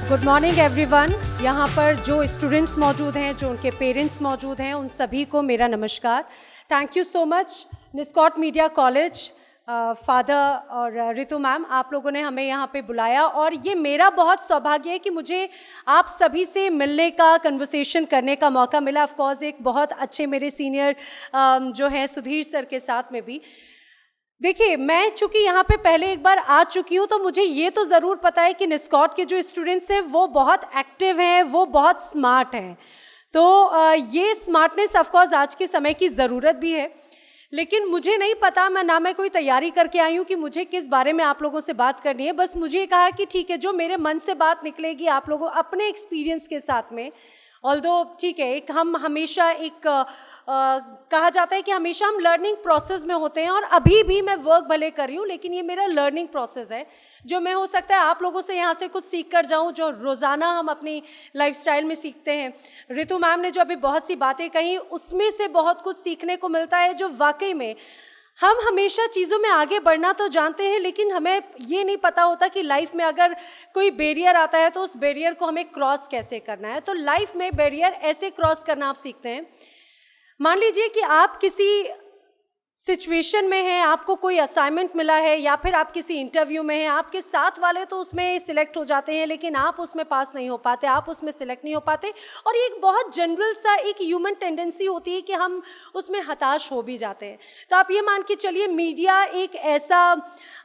Good morning everyone. यहाँ पर जो स्टूडेंट्स मौजूद हैं, जो उनके पेरेंट्स मौजूद हैं, उन सभी को मेरा नमस्कार। Thank you so much Niscort media college, father और रितु मैम, आप लोगों ने हमें यहाँ पे बुलाया और ये मेरा बहुत सौभाग्य है कि मुझे आप सभी से मिलने का, कन्वर्सेशन करने का मौका मिला। ऑफ कोर्स एक बहुत अच्छे मेरे सीनियर जो हैं सुधीर सर के साथ में भी। देखिए, मैं चूँकि यहाँ पे पहले एक बार आ चुकी हूँ तो मुझे ये तो ज़रूर पता है कि निस्कॉट के जो स्टूडेंट्स हैं वो बहुत एक्टिव हैं, वो बहुत स्मार्ट हैं। तो ये स्मार्टनेस ऑफ कोर्स आज के समय की ज़रूरत भी है, लेकिन मुझे नहीं पता, मैं कोई तैयारी करके आई हूँ कि मुझे किस बारे में आप लोगों से बात करनी है। बस मुझे ये कहा कि ठीक है, जो मेरे मन से बात निकलेगी आप लोगों अपने एक्सपीरियंस के साथ में। ऑल्दो ठीक है, एक हम हमेशा कहा जाता है कि हमेशा हम लर्निंग प्रोसेस में होते हैं और अभी भी मैं वर्क भले कर रही हूँ, लेकिन ये मेरा लर्निंग प्रोसेस है जो मैं हो सकता है आप लोगों से यहाँ से कुछ सीख कर जाऊँ, जो रोज़ाना हम अपनी लाइफस्टाइल में सीखते हैं। रितु मैम ने जो अभी बहुत सी बातें कही, उसमें से बहुत कुछ सीखने को मिलता है, जो वाकई में हम हमेशा चीज़ों में आगे बढ़ना तो जानते हैं, लेकिन हमें ये नहीं पता होता कि लाइफ में अगर कोई बैरियर आता है तो उस बैरियर को हमें क्रॉस कैसे करना है। तो लाइफ में बैरियर ऐसे क्रॉस करना आप सीखते हैं। मान लीजिए कि आप किसी सिचुएशन में हैं, आपको कोई असाइनमेंट मिला है या फिर आप किसी इंटरव्यू में हैं, आपके साथ वाले तो उसमें सिलेक्ट हो जाते हैं लेकिन आप उसमें पास नहीं हो पाते, आप उसमें सिलेक्ट नहीं हो पाते। और ये एक बहुत जनरल सा एक ह्यूमन टेंडेंसी होती है कि हम उसमें हताश हो भी जाते हैं। तो आप ये मान के चलिए, मीडिया एक ऐसा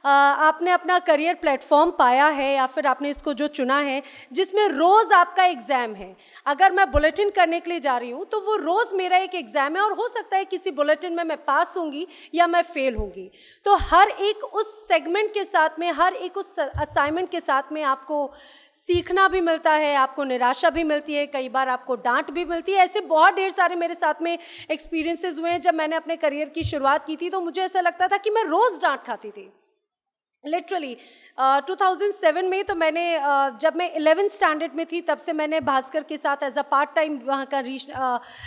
आपने अपना करियर प्लेटफॉर्म पाया है या फिर आपने इसको जो चुना है, जिसमें रोज़ आपका एग्ज़ाम है। अगर मैं बुलेटिन करने के लिए जा रही हूँ तो वो रोज़ मेरा एक एग्ज़ाम है और हो सकता है किसी बुलेटिन में मैं पास होंगी या मैं फेल होंगी। तो हर एक उस सेगमेंट के साथ में, हर एक उस असाइनमेंट के साथ में आपको सीखना भी मिलता है, आपको निराशा भी मिलती है, कई बार आपको डांट भी मिलती है। ऐसे बहुत ढेर सारे मेरे साथ में एक्सपीरियंसेस हुए हैं। जब मैंने अपने करियर की शुरुआत की थी तो मुझे ऐसा लगता था कि मैं रोज़ डांट खाती थी, लिटरली। 2007 में तो मैंने जब मैं 11th स्टैंडर्ड में थी तब से मैंने भास्कर के साथ एज अ पार्ट टाइम, वहाँ का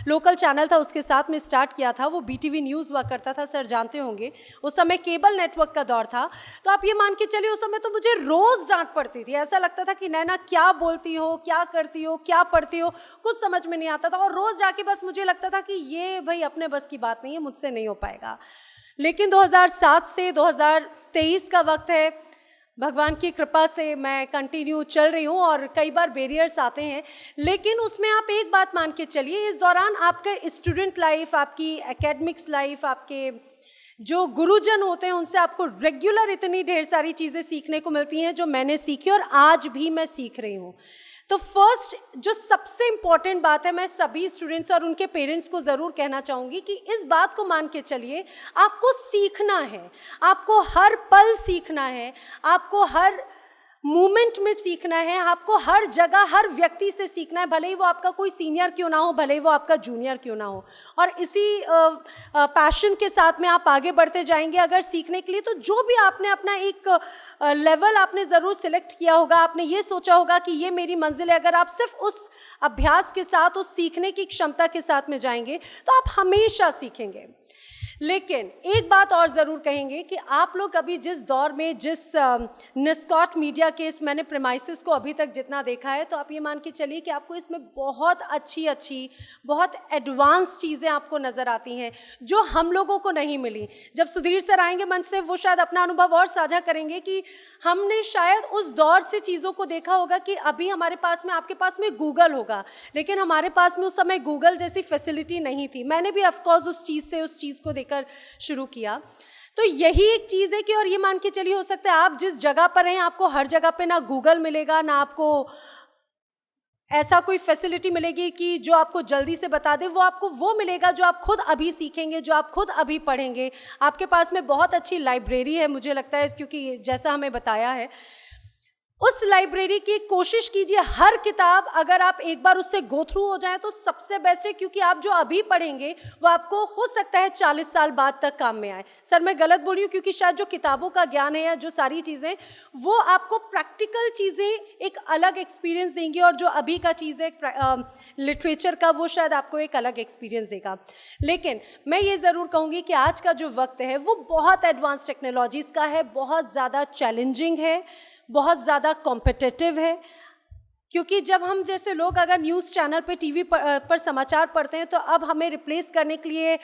लोकल चैनल था उसके साथ में स्टार्ट किया था। वो BTV न्यूज़ हुआ करता था, सर जानते होंगे। उस समय केबल नेटवर्क का दौर था। तो आप ये मान के चलिए, उस समय तो मुझे रोज़ डांट पड़ती थी। ऐसा लगता था कि नैना क्या बोलती हो, क्या करती हो, क्या पढ़ती हो, कुछ समझ में नहीं आता था। और रोज़ जाके बस मुझे लगता था कि ये भाई अपने बस की बात नहीं है, मुझसे नहीं हो पाएगा। लेकिन 2007 से 2023 का वक्त है, भगवान की कृपा से मैं कंटिन्यू चल रही हूँ और कई बार बैरियर्स आते हैं, लेकिन उसमें आप एक बात मान के चलिए, इस दौरान आपका स्टूडेंट लाइफ, आपकी एकेडमिक्स लाइफ, आपके जो गुरुजन होते हैं उनसे आपको रेगुलर इतनी ढेर सारी चीज़ें सीखने को मिलती हैं जो मैंने सीखी और आज भी मैं सीख रही हूँ। तो फर्स्ट जो सबसे इम्पॉर्टेंट बात है, मैं सभी स्टूडेंट्स और उनके पेरेंट्स को ज़रूर कहना चाहूँगी कि इस बात को मान के चलिए, आपको सीखना है, आपको हर पल सीखना है, आपको हर मूवमेंट में सीखना है, आपको हर जगह हर व्यक्ति से सीखना है, भले ही वो आपका कोई सीनियर क्यों ना हो, भले ही वो आपका जूनियर क्यों ना हो। और इसी पैशन के साथ में आप आगे बढ़ते जाएंगे अगर सीखने के लिए। तो जो भी आपने अपना एक लेवल आपने ज़रूर सिलेक्ट किया होगा, आपने ये सोचा होगा कि ये मेरी मंजिल है, अगर आप सिर्फ उस अभ्यास के साथ, उस सीखने की क्षमता के साथ में जाएंगे तो आप हमेशा सीखेंगे। लेकिन एक बात और ज़रूर कहेंगे कि आप लोग अभी जिस दौर में, जिस निस्कॉट मीडिया के इस मैंने प्रेमाइसिस को अभी तक जितना देखा है, तो आप ये मान के चलिए कि आपको इसमें बहुत अच्छी बहुत एडवांस चीज़ें आपको नज़र आती हैं जो हम लोगों को नहीं मिली। जब सुधीर सर आएंगे मंच से, वो शायद अपना अनुभव और साझा करेंगे कि हमने शायद उस दौर से चीज़ों को देखा होगा कि अभी हमारे पास में, आपके पास में गूगल होगा, लेकिन हमारे पास में उस समय गूगल जैसी फैसिलिटी नहीं थी। मैंने भी ऑफकोर्स उस चीज़ को देखकर शुरू किया। तो यही एक चीज़ है कि, और ये मान के चलिए, हो सकता है आप जिस जगह पर हैं आपको हर जगह पे ना गूगल मिलेगा, ना आपको ऐसा कोई फैसिलिटी मिलेगी कि जो आपको जल्दी से बता दे। वो आपको वो मिलेगा जो आप खुद अभी सीखेंगे, जो आप खुद अभी पढ़ेंगे। आपके पास में बहुत अच्छी लाइब्रेरी है, मुझे लगता है, क्योंकि जैसा हमें बताया है, उस लाइब्रेरी की कोशिश कीजिए। हर किताब अगर आप एक बार उससे गो थ्रू हो जाए तो सबसे बेस्ट है, क्योंकि आप जो अभी पढ़ेंगे वो आपको हो सकता है 40 साल बाद तक काम में आए। सर मैं गलत बोल रही हूँ, क्योंकि शायद जो किताबों का ज्ञान है या जो सारी चीज़ें, वो आपको प्रैक्टिकल चीज़ें एक अलग एक्सपीरियंस देंगी, और जो अभी का चीज़ है लिटरेचर का, वो शायद आपको एक अलग एक्सपीरियंस देगा। लेकिन मैं ये ज़रूर कहूँगी कि आज का जो वक्त है वो बहुत एडवांस टेक्नोलॉजीज़ का है, बहुत ज़्यादा चैलेंजिंग है, बहुत ज़्यादा कॉम्पिटिटिव है। क्योंकि जब हम जैसे लोग अगर न्यूज़ चैनल पे टीवी पर समाचार पढ़ते हैं तो अब हमें रिप्लेस करने के लिए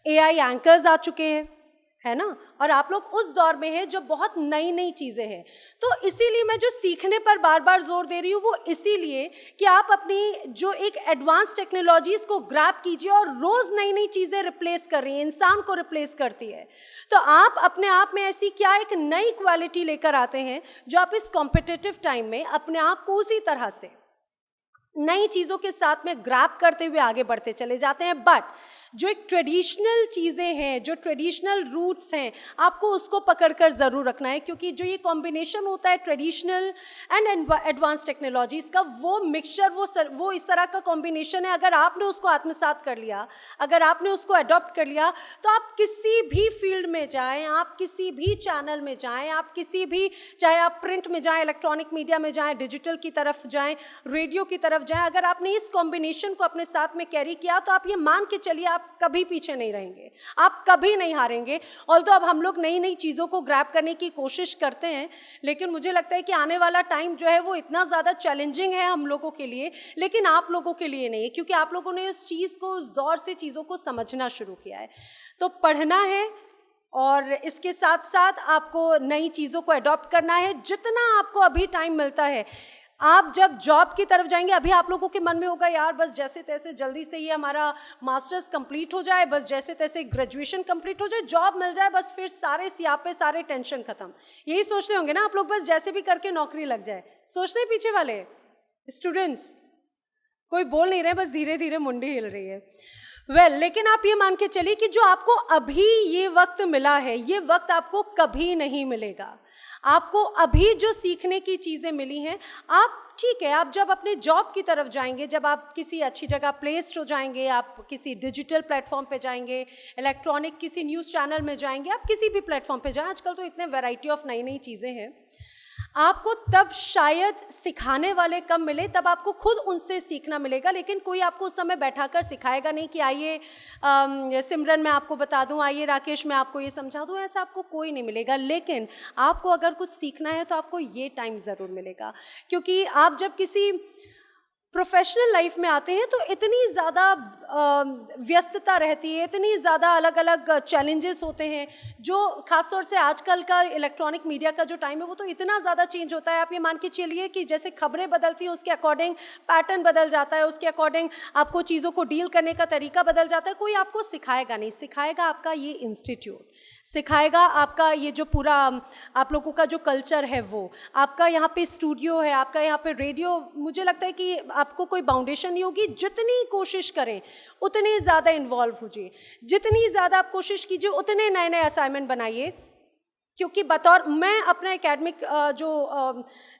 एआई एंकर्स आ चुके हैं, है ना। और आप लोग उस दौर में हैं जो बहुत नई नई चीज़ें हैं। तो इसीलिए मैं जो सीखने पर बार बार जोर दे रही हूँ वो इसीलिए कि आप अपनी जो एक एडवांस टेक्नोलॉजीज़ को ग्रैब कीजिए, और रोज़ नई नई चीज़ें रिप्लेस कर रही हैं, इंसान को रिप्लेस करती है। तो आप अपने आप में ऐसी क्या एक नई क्वालिटी लेकर आते हैं जो आप इस कॉम्पिटिटिव टाइम में अपने आप को उसी तरह से नई चीज़ों के साथ में ग्रैब करते हुए आगे बढ़ते चले जाते हैं। बट जो एक ट्रेडिशनल चीज़ें हैं, जो ट्रेडिशनल रूट्स हैं, आपको उसको पकड़कर ज़रूर रखना है, क्योंकि जो ये कॉम्बिनेशन होता है ट्रेडिशनल एंड एडवांस टेक्नोलॉजीज़ का, वो मिक्सचर, वो इस तरह का कॉम्बिनेशन है। अगर आपने उसको आत्मसात कर लिया, अगर आपने उसको अडॉप्ट कर लिया, तो आप किसी भी फील्ड में जाएं, आप किसी भी चैनल में जाएं, आप किसी भी, चाहे आप प्रिंट में जाएं, इलेक्ट्रॉनिक मीडिया में जाएं, डिजिटल की तरफ जाएं, रेडियो की तरफ जाएं, अगर आपने इस कॉम्बिनेशन को अपने साथ में कैरी किया तो आप ये मान के चलिए आप कभी पीछे नहीं रहेंगे, आप कभी नहीं हारेंगे। ऑल्दो अब हम लोग नई नई चीज़ों को ग्रैब करने की कोशिश करते हैं, लेकिन मुझे लगता है कि आने वाला टाइम जो है वो इतना ज़्यादा चैलेंजिंग है हम लोगों के लिए, लेकिन आप लोगों के लिए नहीं, क्योंकि आप लोगों ने उस चीज़ को, उस दौर से चीज़ों को समझना शुरू किया है। तो पढ़ना है और इसके साथ साथ आपको नई चीज़ों को अडॉप्ट करना है। जितना आपको अभी टाइम मिलता है, आप जब जॉब की तरफ जाएंगे, अभी आप लोगों के मन में होगा यार बस जैसे तैसे जल्दी से ही हमारा मास्टर्स कंप्लीट हो जाए, बस जैसे तैसे ग्रेजुएशन कंप्लीट हो जाए, जॉब मिल जाए, बस फिर सारे सियापे, सारे टेंशन खत्म। यही सोचते होंगे ना आप लोग, बस जैसे भी करके नौकरी लग जाए। सोचते हैं पीछे वाले स्टूडेंट्स? कोई बोल नहीं रहे, बस धीरे धीरे मुंडी हिल रही है। लेकिन आप ये मान के चलिए कि जो आपको अभी ये वक्त मिला है, ये वक्त आपको कभी नहीं मिलेगा। आपको अभी जो सीखने की चीज़ें मिली हैं, आप ठीक है, आप जब अपने जॉब की तरफ जाएंगे, जब आप किसी अच्छी जगह प्लेस्ड हो जाएंगे, आप किसी डिजिटल प्लेटफॉर्म पे जाएंगे, इलेक्ट्रॉनिक किसी न्यूज़ चैनल में जाएंगे, आप किसी भी प्लेटफॉर्म पे जाएं, आजकल तो इतने वैरायटी ऑफ नई नई चीज़ें हैं, आपको तब शायद सिखाने वाले कम मिले, तब आपको खुद उनसे सीखना मिलेगा। लेकिन कोई आपको उस समय बैठाकर सिखाएगा नहीं कि आइए सिमरन मैं आपको बता दूं, आइए राकेश मैं आपको ये समझा दूं, ऐसा आपको कोई नहीं मिलेगा। लेकिन आपको अगर कुछ सीखना है तो आपको ये टाइम ज़रूर मिलेगा, क्योंकि आप जब किसी प्रोफेशनल लाइफ में आते हैं तो इतनी ज़्यादा व्यस्तता रहती है, इतनी ज़्यादा अलग अलग चैलेंजेस होते हैं, जो ख़ासतौर से आजकल का इलेक्ट्रॉनिक मीडिया का जो टाइम है वो तो इतना ज़्यादा चेंज होता है। आप ये मान के चलिए कि जैसे खबरें बदलती हैं उसके अकॉर्डिंग पैटर्न बदल जाता है, उसके अकॉर्डिंग आपको चीज़ों को डील करने का तरीका बदल जाता है। कोई आपको सिखाएगा नहीं, सिखाएगा आपका ये इंस्टीट्यूट, सिखाएगा आपका ये जो पूरा आप लोगों का जो कल्चर है, वो आपका यहाँ पे स्टूडियो है, आपका यहाँ पे रेडियो। मुझे लगता है कि आपको कोई बाउंडेशन नहीं होगी, जितनी कोशिश करें उतने ज़्यादा इन्वॉल्व होइए, जितनी ज़्यादा आप कोशिश कीजिए उतने नए नए असाइनमेंट बनाइए। क्योंकि बतौर मैं अपना एकेडमिक जो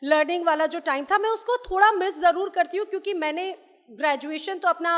लर्निंग वाला जो टाइम था, मैं उसको थोड़ा मिस ज़रूर करती हूँ, क्योंकि मैंने ग्रेजुएशन तो अपना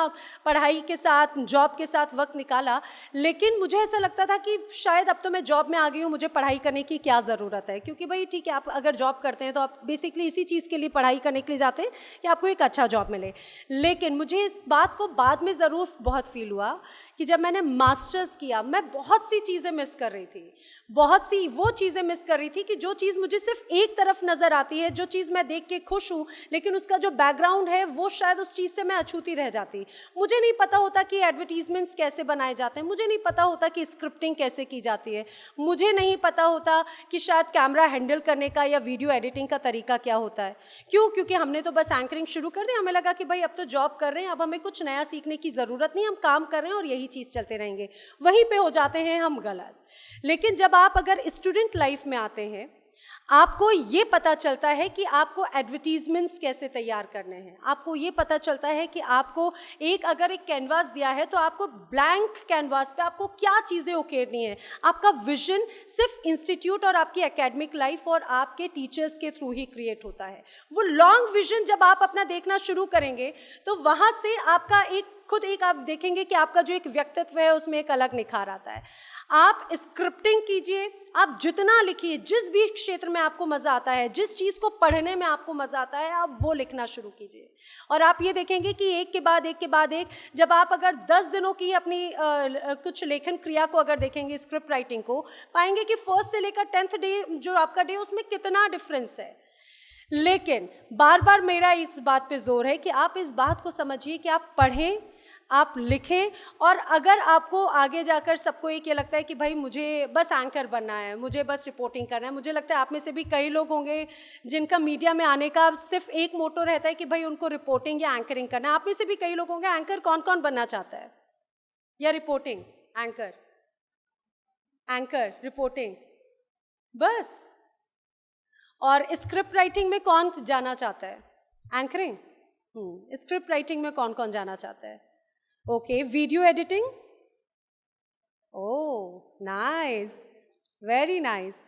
पढ़ाई के साथ, जॉब के साथ वक्त निकाला, लेकिन मुझे ऐसा लगता था कि शायद अब तो मैं जॉब में आ गई हूँ, मुझे पढ़ाई करने की क्या ज़रूरत है। क्योंकि भाई ठीक है, आप अगर जॉब करते हैं तो आप बेसिकली इसी चीज़ के लिए पढ़ाई करने के लिए जाते हैं कि आपको एक अच्छा जॉब मिले। लेकिन मुझे इस बात को बाद में ज़रूर बहुत फील हुआ कि जब मैंने मास्टर्स किया, मैं बहुत सी चीज़ें मिस कर रही थी, बहुत सी वो चीज़ें मिस कर रही थी कि जो चीज़ मुझे सिर्फ एक तरफ नज़र आती है, जो चीज़ मैं देख के खुश हूँ, लेकिन उसका जो बैकग्राउंड है वो शायद उस चीज़ से मैं अछूती रह जाती। मुझे नहीं पता होता कि एडवर्टीजमेंट्स कैसे बनाए जाते हैं, मुझे नहीं पता होता कि स्क्रिप्टिंग कैसे की जाती है, मुझे नहीं पता होता कि शायद कैमरा हैंडल करने का या वीडियो एडिटिंग का तरीका क्या होता है। क्यों? क्योंकि हमने तो बस एंकरिंग शुरू कर दी, हमें लगा कि भाई अब तो जॉब कर रहे हैं, अब हमें कुछ नया सीखने की ज़रूरत नहीं, हम काम कर रहे हैं और यही चीज़ चलते रहेंगे। वहीं पे हो जाते हैं हम गलत। लेकिन जब आप अगर स्टूडेंट लाइफ में आते हैं, आपको ये पता चलता है कि आपको एडवर्टीजमेंट्स कैसे तैयार करने हैं, आपको ये पता चलता है कि आपको अगर एक कैनवास दिया है तो आपको ब्लैंक कैनवास पे आपको क्या चीज़ें उकेरनी है। आपका विजन सिर्फ इंस्टीट्यूट और आपकी एकेडमिक लाइफ और आपके टीचर्स के थ्रू ही क्रिएट होता है। वो लॉन्ग विजन जब आप अपना देखना शुरू करेंगे तो वहाँ से आपका खुद आप देखेंगे कि आपका जो एक व्यक्तित्व है उसमें एक अलग निखार आता है। आप स्क्रिप्टिंग कीजिए, आप जितना लिखिए, जिस भी क्षेत्र में आपको मज़ा आता है, जिस चीज़ को पढ़ने में आपको मज़ा आता है, आप वो लिखना शुरू कीजिए। और आप ये देखेंगे कि एक के बाद एक जब आप अगर 10 दिनों की अपनी कुछ लेखन क्रिया को अगर देखेंगे, स्क्रिप्ट राइटिंग को, पाएंगे कि फर्स्ट से लेकर 10th डे जो आपका डे, उसमें कितना डिफरेंस है। लेकिन बार बार मेरा इस बात पे जोर है कि आप इस बात को समझिए कि आप पढ़ें, आप लिखें, और अगर आपको आगे जाकर सबको एक ये लगता है कि भाई मुझे बस एंकर बनना है, मुझे बस रिपोर्टिंग करना है, मुझे लगता है आप में से भी कई लोग होंगे जिनका मीडिया में आने का सिर्फ एक मोटो रहता है कि भाई उनको रिपोर्टिंग या एंकरिंग करना है। आप में से भी कई लोग होंगे, एंकर कौन कौन बनना चाहता है, या रिपोर्टिंग? एंकर, एंकर, रिपोर्टिंग, बस। और स्क्रिप्ट राइटिंग में कौन जाना चाहता है? एंकरिंग। स्क्रिप्ट राइटिंग में कौन कौन जाना चाहता है? Okay, video editing? Oh nice, very nice.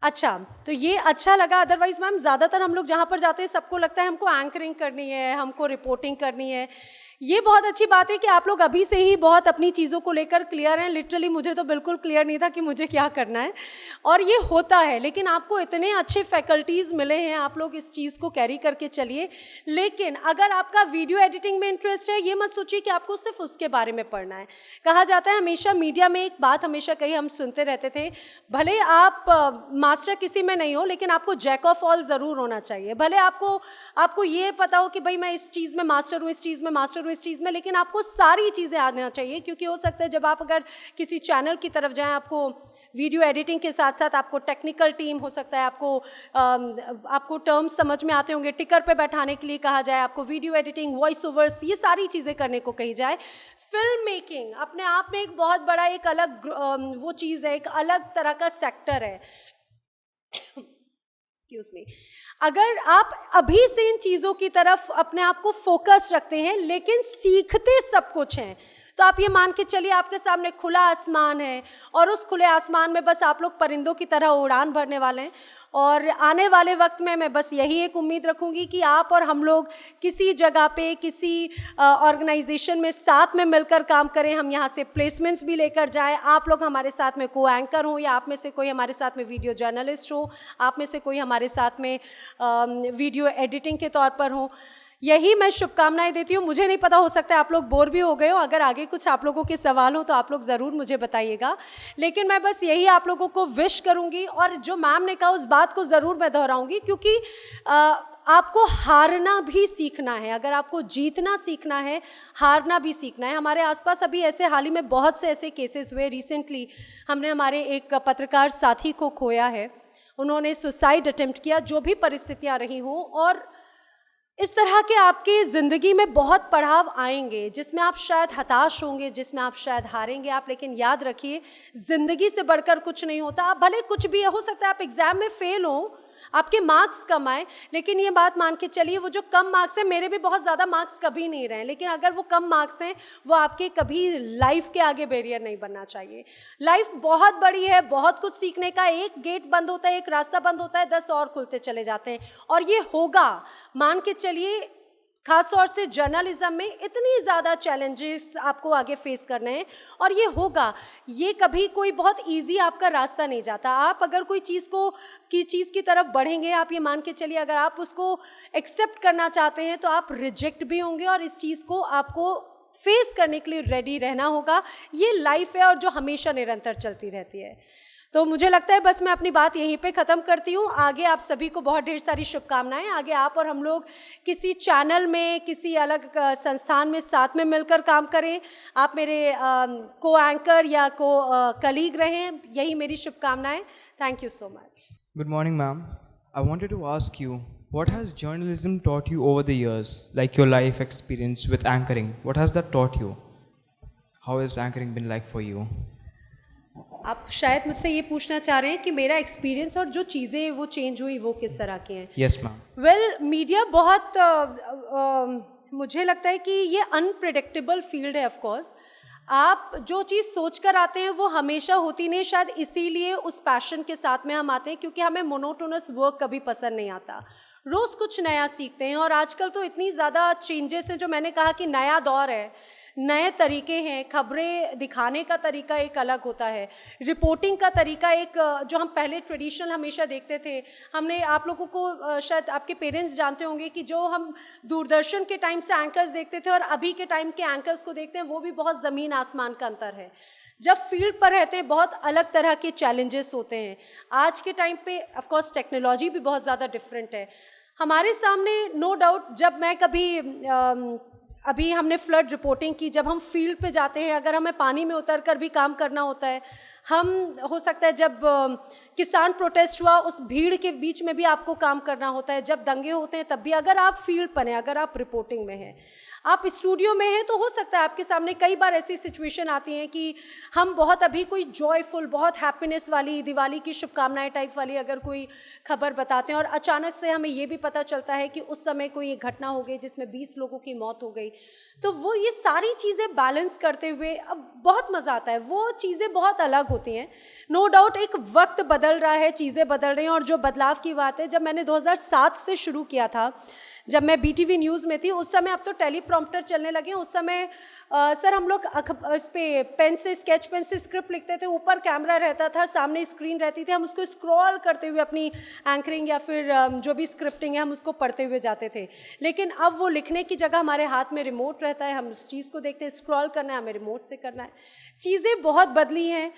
अच्छा, तो ये अच्छा लगा। अदरवाइज मैम ज़्यादातर हम लोग जहाँ पर जाते हैं सबको लगता है हमको एंकरिंग करनी है, हमको रिपोर्टिंग करनी है। ये बहुत अच्छी बात है कि आप लोग अभी से ही बहुत अपनी चीज़ों को लेकर क्लियर हैं। लिटरली मुझे तो बिल्कुल क्लियर नहीं था कि मुझे क्या करना है, और ये होता है। लेकिन आपको इतने अच्छे फैकल्टीज़ मिले हैं, आप लोग इस चीज़ को कैरी करके चलिए। लेकिन अगर आपका वीडियो एडिटिंग में इंटरेस्ट है, ये मत सोचिए कि आपको सिर्फ उसके बारे में पढ़ना है। कहा जाता है हमेशा, मीडिया में एक बात हमेशा कही हम सुनते रहते थे, भले आप मास्टर किसी में नहीं हो, लेकिन आपको जैक ऑफ ऑल ज़रूर होना चाहिए। भले आपको ये पता हो कि भाई मैं इस चीज़ में मास्टर हूँ, इस चीज़ में मास्टर हूँ, इस चीज़ में, लेकिन आपको सारी चीज़ें आना चाहिए। क्योंकि हो सकता है जब आप अगर किसी चैनल की तरफ जाएं, आपको वीडियो एडिटिंग के साथ साथ आपको टेक्निकल टीम हो सकता है, आपको टर्म्स समझ में आते होंगे, टिकर पे बैठाने के लिए कहा जाए, आपको वीडियो एडिटिंग, वॉइस ओवर्स, ये सारी चीज़ें करने को कही जाए। फिल्म मेकिंग अपने आप में एक बहुत बड़ा एक अलग वो चीज़ है, एक अलग तरह का सेक्टर है। Excuse me. अगर आप अभी से इन चीज़ों की तरफ अपने आप को फोकस रखते हैं, लेकिन सीखते सब कुछ हैं, तो आप ये मान के चलिए आपके सामने खुला आसमान है, और उस खुले आसमान में बस आप लोग परिंदों की तरह उड़ान भरने वाले हैं। और आने वाले वक्त में मैं बस यही एक उम्मीद रखूंगी कि आप और हम लोग किसी जगह पे, किसी ऑर्गेनाइजेशन में साथ में मिलकर काम करें। हम यहाँ से प्लेसमेंट्स भी लेकर जाएं, आप लोग हमारे साथ में को एंकर हो, या आप में से कोई हमारे साथ में वीडियो जर्नलिस्ट हो, आप में से कोई हमारे साथ में वीडियो एडिटिंग के तौर पर हो। यही मैं शुभकामनाएं देती हूँ। मुझे नहीं पता, हो सकता है आप लोग बोर भी हो गए हो। अगर आगे कुछ आप लोगों के सवाल हो तो आप लोग ज़रूर मुझे बताइएगा, लेकिन मैं बस यही आप लोगों को विश करूँगी। और जो मैम ने कहा उस बात को ज़रूर मैं दोहराऊँगी, क्योंकि आपको हारना भी सीखना है। अगर आपको जीतना सीखना है, हारना भी सीखना है। हमारे आसपास अभी ऐसे हाल ही में बहुत से ऐसे केसेस हुए। रिसेंटली हमने हमारे एक पत्रकार साथी को खोया है, उन्होंने सुसाइड अटेम्प्ट किया। जो भी परिस्थितियाँ रही हों, और इस तरह के आपके ज़िंदगी में बहुत पड़ाव आएंगे जिसमें आप शायद हताश होंगे, जिसमें आप शायद हारेंगे आप। लेकिन याद रखिए, ज़िंदगी से बढ़कर कुछ नहीं होता। आप भले कुछ भी हो सकता है, आप एग्ज़ाम में फेल हो, आपके मार्क्स कम आए, लेकिन ये बात मान के चलिए वो जो कम मार्क्स हैं, मेरे भी बहुत ज़्यादा मार्क्स कभी नहीं रहे, लेकिन अगर वो कम मार्क्स हैं, वो आपके कभी लाइफ के आगे बैरियर नहीं बनना चाहिए। लाइफ बहुत बड़ी है, बहुत कुछ सीखने का। एक गेट बंद होता है, एक रास्ता बंद होता है, 10 और खुलते चले जाते हैं, और ये होगा। मान के चलिए, खास तौर से जर्नलिज्म में इतनी ज़्यादा चैलेंजेस आपको आगे फेस करने हैं, और ये होगा। ये कभी कोई बहुत इजी आपका रास्ता नहीं जाता। आप अगर कोई चीज़ की तरफ बढ़ेंगे, आप ये मान के चलिए, अगर आप उसको एक्सेप्ट करना चाहते हैं तो आप रिजेक्ट भी होंगे, और इस चीज़ को आपको फेस करने के लिए रेडी रहना होगा। ये लाइफ है, और जो हमेशा निरंतर चलती रहती है। तो मुझे लगता है बस मैं अपनी बात यहीं पे ख़त्म करती हूँ। आगे आप सभी को बहुत ढेर सारी शुभकामनाएं। आगे आप और हम लोग किसी चैनल में, किसी अलग संस्थान में साथ में मिलकर काम करें। आप मेरे को एंकर या को कलीग रहें, यही मेरी शुभकामनाएं। Thank you so much. Good morning, ma'am. I wanted to ask you, what has journalism taught you over the years, like your life experience with anchoring? What has that taught you? How has anchoring been like for you? आप शायद मुझसे ये पूछना चाह रहे हैं कि मेरा एक्सपीरियंस और जो चीज़ें वो चेंज हुई वो किस तरह की हैं। Yes, ma'am. वेल, मीडिया बहुत मुझे लगता है कि ये अनप्रिडिक्टेबल फील्ड है। ऑफ कोर्स आप जो चीज़ सोच कर आते हैं वो हमेशा होती नहीं। शायद इसीलिए उस पैशन के साथ में हम आते हैं, क्योंकि हमें मोनोटोनस वर्क कभी पसंद नहीं आता। रोज़ कुछ नया सीखते हैं, और आजकल तो इतनी ज़्यादा चेंजेस है। जो मैंने कहा कि नया दौर है, नए तरीके हैं। खबरें दिखाने का तरीका एक अलग होता है, रिपोर्टिंग का तरीका एक, जो हम पहले ट्रेडिशनल हमेशा देखते थे। हमने, आप लोगों को शायद आपके पेरेंट्स जानते होंगे कि जो हम दूरदर्शन के टाइम से एंकर्स देखते थे और अभी के टाइम के एंकर्स को देखते हैं, वो भी बहुत ज़मीन आसमान का अंतर है। जब फील्ड पर रहते हैं बहुत अलग तरह के चैलेंजेस होते हैं। आज के टाइम पे ऑफ कोर्स टेक्नोलॉजी भी बहुत ज़्यादा डिफरेंट है हमारे सामने, नो डाउट। जब मैं कभी अभी हमने फ्लड रिपोर्टिंग की, जब हम फील्ड पे जाते हैं, अगर हमें पानी में उतर कर भी काम करना होता है, हम हो सकता है जब किसान प्रोटेस्ट हुआ उस भीड़ के बीच में भी आपको काम करना होता है, जब दंगे होते हैं तब भी, अगर आप फील्ड पर हैं, अगर आप रिपोर्टिंग में हैं, आप स्टूडियो में हैं, तो हो सकता है आपके सामने कई बार ऐसी सिचुएशन आती हैं कि हम बहुत अभी कोई जॉयफुल, बहुत हैप्पीनेस वाली, दिवाली की शुभकामनाएं टाइप वाली अगर कोई खबर बताते हैं और अचानक से हमें ये भी पता चलता है कि उस समय कोई घटना हो गई जिसमें 20 लोगों की मौत हो गई, तो वो ये सारी चीज़ें बैलेंस करते हुए अब बहुत मज़ा आता है। वो चीज़ें बहुत अलग होती हैं, नो डाउट। एक वक्त बदल रहा है, चीज़ें बदल रही हैं, और जो बदलाव की बात है, जब मैंने 2007 से शुरू किया था, जब मैं BTV न्यूज़ में थी, उस समय, अब तो टेलीप्रॉम्प्टर चलने लगे, उस समय सर हम लोग इस पे पेन से, स्केच पेन से स्क्रिप्ट लिखते थे, ऊपर कैमरा रहता था, सामने स्क्रीन रहती थी, हम उसको स्क्रॉल करते हुए अपनी एंकरिंग या फिर जो भी स्क्रिप्टिंग है हम उसको पढ़ते हुए जाते थे। लेकिन अब वो लिखने की जगह हमारे हाथ में रिमोट रहता है, हम उस चीज़ को देखते हैं, स्क्रॉल करना है हमें रिमोट से करना है। चीज़ें बहुत बदली हैं,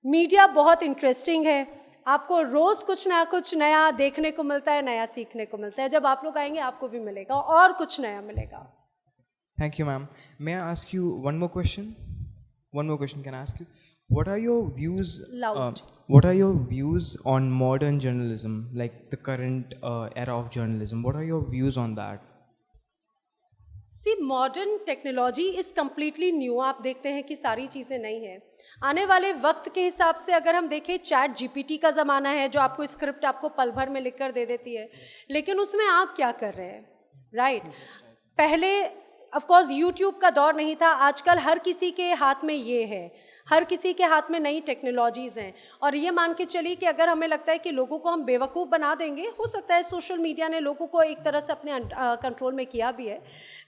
मीडिया बहुत इंटरेस्टिंग है, आपको रोज़ कुछ ना कुछ नया देखने को मिलता है, नया सीखने को मिलता है। जब आप लोग आएंगे आपको भी मिलेगा और कुछ नया मिलेगा। Thank you, ma'am. May I ask you one more question? One more question can I ask you? What are your views? Loud. What are your views on modern journalism, like the current era of journalism? What are your views on that? See modern technology is completely new. आप देखते हैं कि सारी चीज़ें नई हैं। आने वाले वक्त के हिसाब से अगर हम देखें, चैट GPT का ज़माना है जो आपको स्क्रिप्ट आपको पल भर में लिख कर दे देती है, लेकिन उसमें आप क्या कर रहे हैं, राइट? पहले ऑफ कोर्स यूट्यूब का दौर नहीं था, आजकल हर किसी के हाथ में ये है, हर किसी के हाथ में नई टेक्नोलॉजीज़ हैं। और ये मान के चलिए कि अगर हमें लगता है कि लोगों को हम बेवकूफ़ बना देंगे, हो सकता है सोशल मीडिया ने लोगों को एक तरह से अपने कंट्रोल में किया भी है,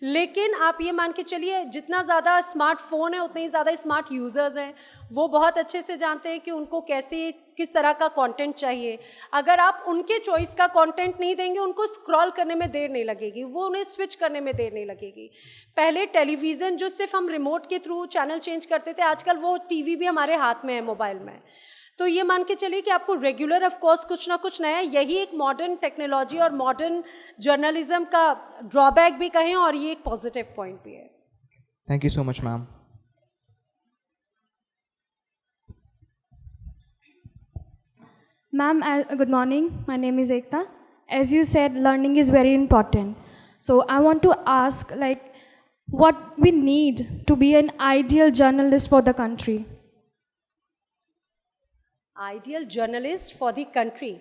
लेकिन आप ये मान के चलिए जितना ज़्यादा स्मार्टफोन है उतने ही ज़्यादा स्मार्ट यूज़र्स हैं। वो बहुत अच्छे से जानते हैं कि उनको कैसे, किस तरह का कंटेंट चाहिए। अगर आप उनके चॉइस का कंटेंट नहीं देंगे, उनको स्क्रॉल करने में देर नहीं लगेगी, वो उन्हें स्विच करने में देर नहीं लगेगी। पहले टेलीविज़न जो सिर्फ हम रिमोट के थ्रू चैनल चेंज करते थे, आजकल वो टीवी भी हमारे हाथ में है, मोबाइल में। तो ये मान के चलिए कि आपको रेगुलर ऑफ कोर्स कुछ ना कुछ नया, यही एक मॉडर्न टेक्नोलॉजी और मॉडर्न जर्नलिज्म का ड्रॉबैक भी कहें, और ये एक पॉजिटिव पॉइंट भी है। Thank you so much, ma'am. Ma'am, good morning. My name is Ekta. As you said, learning is very important. So I want to ask, like, what we need to be an ideal journalist for the country? Ideal journalist for the country,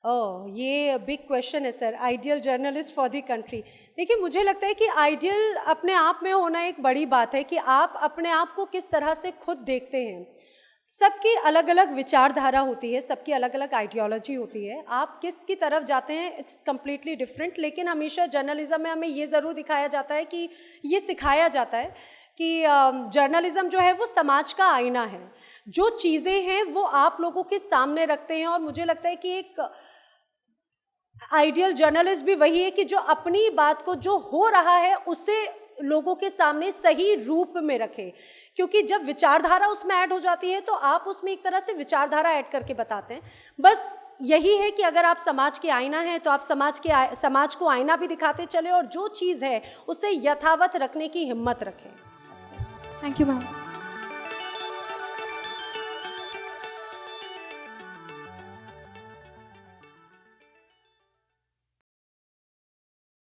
oh ये big question है sir. Ideal journalist for the country, देखिए मुझे लगता है कि ideal अपने आप में होना एक बड़ी बात है कि आप अपने आप को किस तरह से खुद देखते हैं। सबकी अलग अलग विचारधारा होती है, सबकी अलग अलग आइडियोलॉजी होती है, आप किस की तरफ जाते हैं इट्स कम्प्लीटली डिफरेंट। लेकिन हमेशा जर्नलिज्म में हमें ये ज़रूर दिखाया जाता है कि ये सिखाया जाता है कि जर्नलिज्म जो है वो समाज का आईना है, जो चीज़ें हैं वो आप लोगों के सामने रखते हैं। और मुझे लगता है कि एक आइडियल जर्नलिस्ट भी वही है कि जो अपनी बात को, जो हो रहा है, उसे लोगों के सामने सही रूप में रखे, क्योंकि जब विचारधारा उसमें ऐड हो जाती है तो आप उसमें एक तरह से विचारधारा ऐड करके बताते हैं। बस यही है कि अगर आप समाज के आईना हैं तो आप समाज को आईना भी दिखाते चले, और जो चीज़ है उसे यथावत रखने की हिम्मत रखें। Thank you, ma'am.